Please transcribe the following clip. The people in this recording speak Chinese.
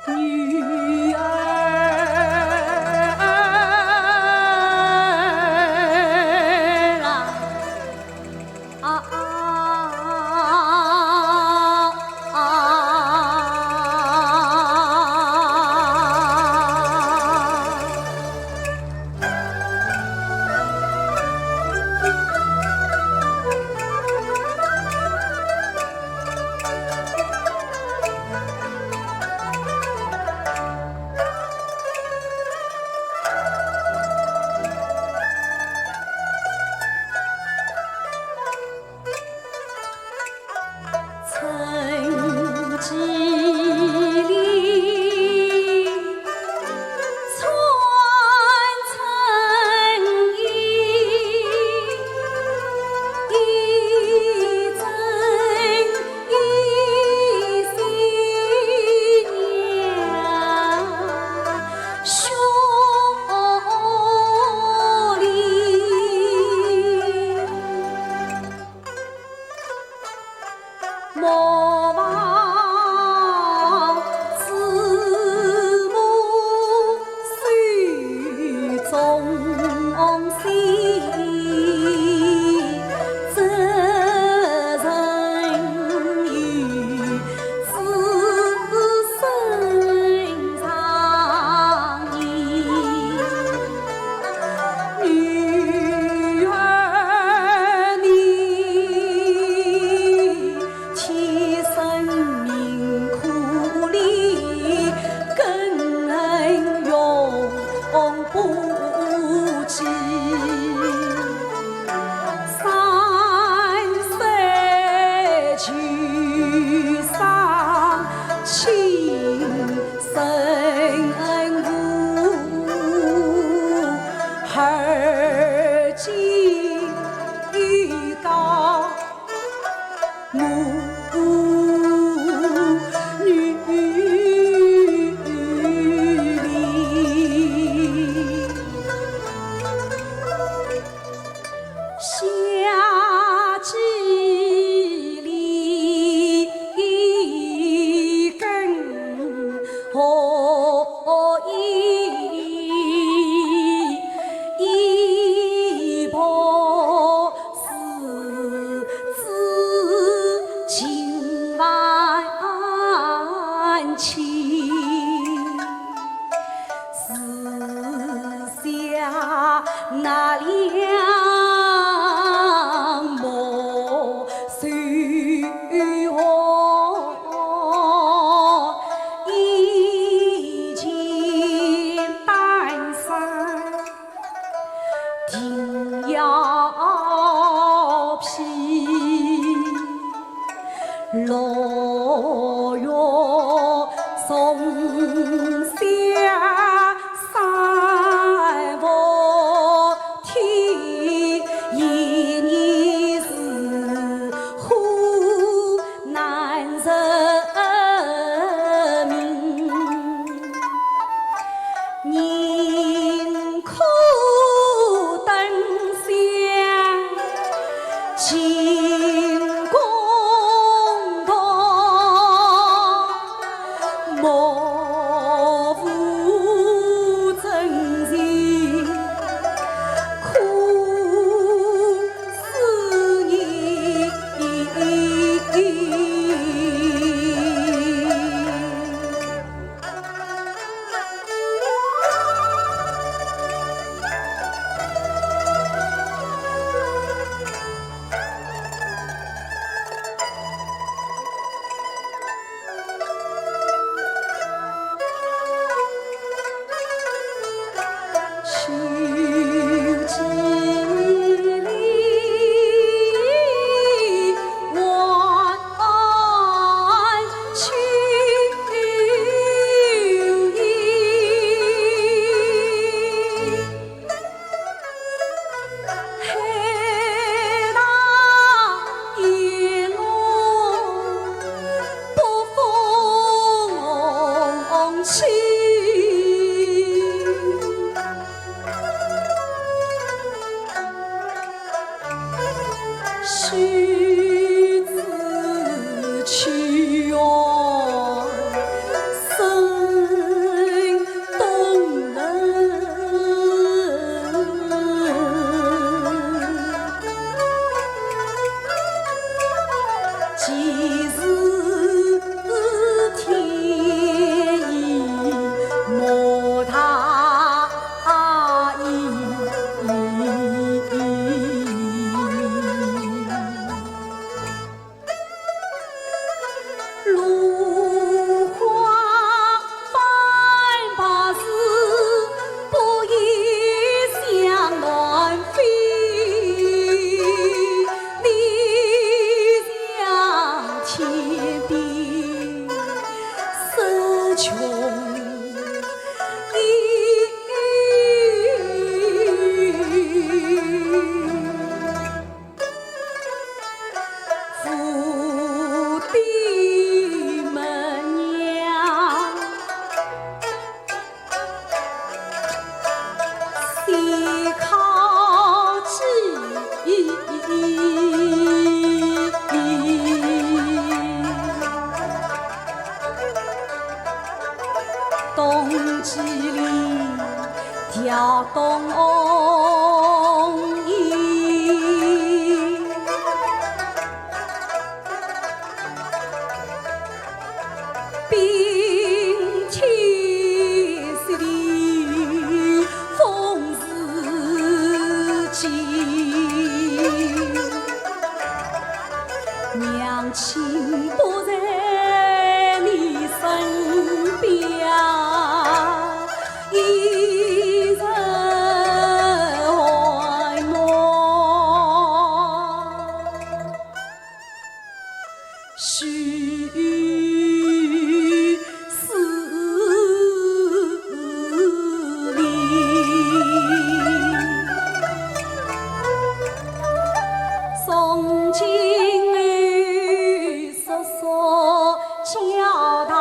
女儿曾经里传承一针一线兄弟。莫忘子母手中线，责任于子身上依。女儿你替生命苦力，更永不及。三世去上情深故，儿今欲告母女离。夏季里更何以一婆是子情万顷，四下那两抹水火，一肩担山定要披，落月松下山坡天，一年是苦难人民，宁可灯香尽公堂，莫负真情，苦思念。秋季里晚秋意，海棠叶落北风起。须知屈原生穷福的门娘，细考记。冬季里跳冬衣，冰天雪地风似锦，娘亲不在你身边。一人怀梦，须思念。从今儿叔叔教导。